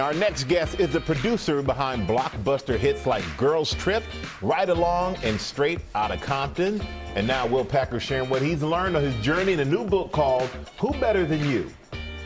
Our next guest is the producer behind blockbuster hits like Girls Trip, Ride Along, and Straight Outta Compton. And now Will Packer's sharing what he's learned on his journey in a new book called Who Better Than You?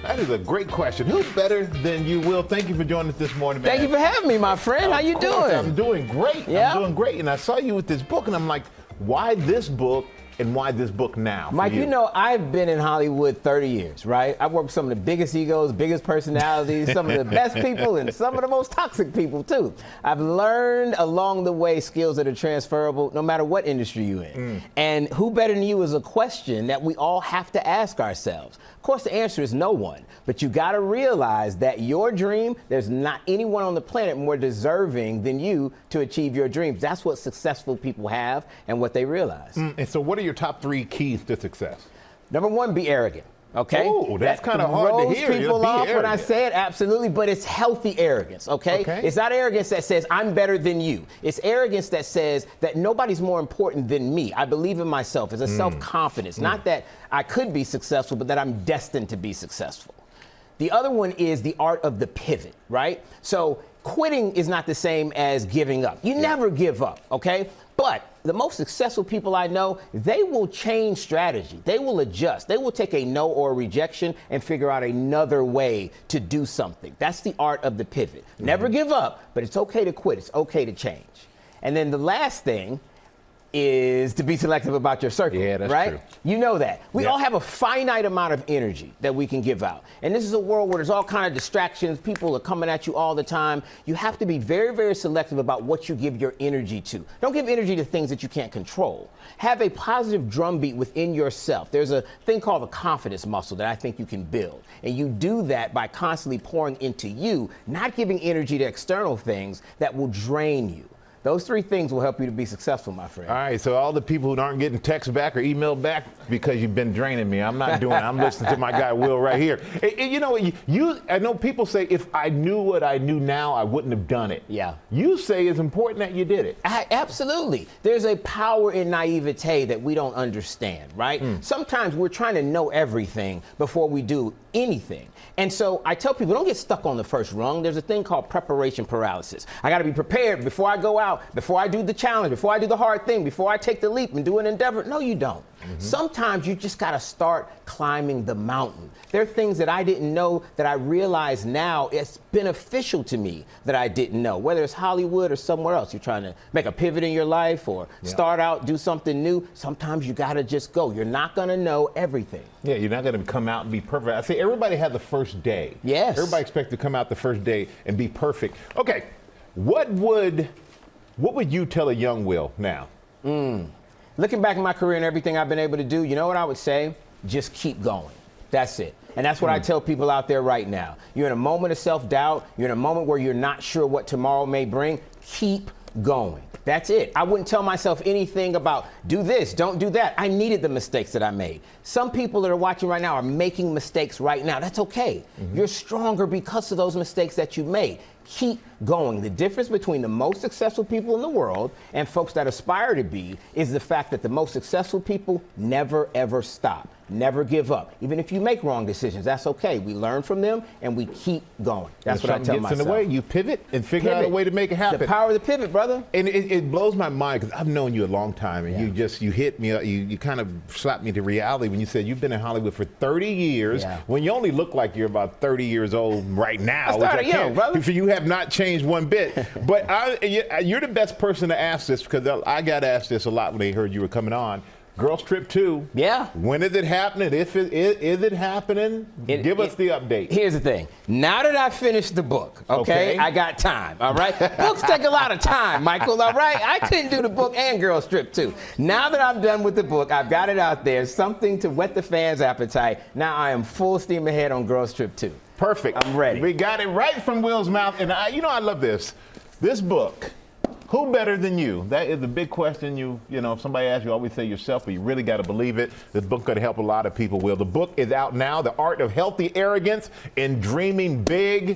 That is a great question. Who better than you, Will? Thank you for joining us this morning, man. Thank you for having me, my friend. How you doing? I'm doing great. Yeah? I'm doing great. And I saw you with this book, and I'm like, why this book? And why this book now? Mike, you know, I've been in Hollywood 30 years, right? I've worked with some of the biggest egos, biggest personalities, some of the best people, and some of the most toxic people, too. I've learned along the way skills that are transferable no matter what industry you're in. And who better than you is a question that we all have to ask ourselves. Of course, the answer is no one. But you got to realize that your dream, there's not anyone on the planet more deserving than you to achieve your dreams. That's what successful people have and what they realize. And so what are your top 3 keys to success? Number 1, be arrogant. Okay? Oh, that's kind of hard to hear. People off when I say it, absolutely, but it's healthy arrogance, okay? It's not arrogance that says, I'm better than you. It's arrogance that says that nobody's more important than me. I believe in myself. It's a self-confidence. Not that I could be successful, but that I'm destined to be successful. The other one is the art of the pivot, right? So quitting is not the same as giving up. You never give up, okay? But the most successful people I know, they will change strategy. They will adjust. They will take a no or a rejection and figure out another way to do something. That's the art of the pivot. Never give up, but it's okay to quit. It's okay to change. And then the last thing is to be selective about your circle, right? True. You know that. We all have a finite amount of energy that we can give out. And this is a world where there's all kind of distractions. People are coming at you all the time. You have to be very, very selective about what you give your energy to. Don't give energy to things that you can't control. Have a positive drumbeat within yourself. There's a thing called the confidence muscle that I think you can build. And you do that by constantly pouring into you, not giving energy to external things that will drain you. Those 3 things will help you to be successful, my friend. All right, so all the people who aren't getting text back or email back because you've been draining me, I'm not doing it. I'm listening to my guy, Will, right here. And you know, I know people say, if I knew what I knew now, I wouldn't have done it. Yeah. You say it's important that you did it. Absolutely. There's a power in naivete that we don't understand, right? Sometimes we're trying to know everything before we do anything. And so I tell people, don't get stuck on the first rung. There's a thing called preparation paralysis. I got to be prepared before I go out, before I do the challenge, before I do the hard thing, before I take the leap and do an endeavor. No, you don't. Sometimes you just got to start climbing the mountain. There are things that I didn't know that I realize now it's beneficial to me that I didn't know, whether it's Hollywood or somewhere else. You're trying to make a pivot in your life or start out, do something new. Sometimes you got to just go. You're not going to know everything. Yeah, you're not going to come out and be perfect. I say everybody has the first day. Yes. Everybody expects to come out the first day and be perfect. Okay, what would you tell a young Will now? Looking back at my career and everything I've been able to do, you know what I would say? Just keep going. That's it. And that's what I tell people out there right now. You're in a moment of self-doubt. You're in a moment where you're not sure what tomorrow may bring. Keep going. That's it. I wouldn't tell myself anything about do this, don't do that. I needed the mistakes that I made. Some people that are watching right now are making mistakes right now. That's okay. You're stronger because of those mistakes that you made. Keep going. The difference between the most successful people in the world and folks that aspire to be is the fact that the most successful people never, ever stop. Never give up. Even if you make wrong decisions, that's okay. We learn from them and we keep going. That's what I tell myself. In the way, you pivot and figure out a way to make it happen. The power of the pivot, brother. And it blows my mind because I've known you a long time, and you hit me. You kind of slapped me to reality when you said you've been in Hollywood for 30 years. When you only look like you're about 30 years old right now. I started young, brother. You have not changed one bit. But you're the best person to ask this because I got asked this a lot when they heard you were coming on. Girls Trip 2. Yeah. When is it happening? Is it happening? Give us the update. Here's the thing. Now that I finished the book, okay, I got time, all right? Books take a lot of time, Michael, all right? I couldn't do the book and Girls Trip 2. Now that I'm done with the book, I've got it out there, something to whet the fans' appetite. Now I am full steam ahead on Girls Trip 2. Perfect. I'm ready. We got it right from Will's mouth. And I love this. This book, who better than you? That is the big question. If somebody asks you, always say yourself, but you really got to believe it. This book could help a lot of people, Will. The book is out now, The Art of Healthy Arrogance and Dreaming Big.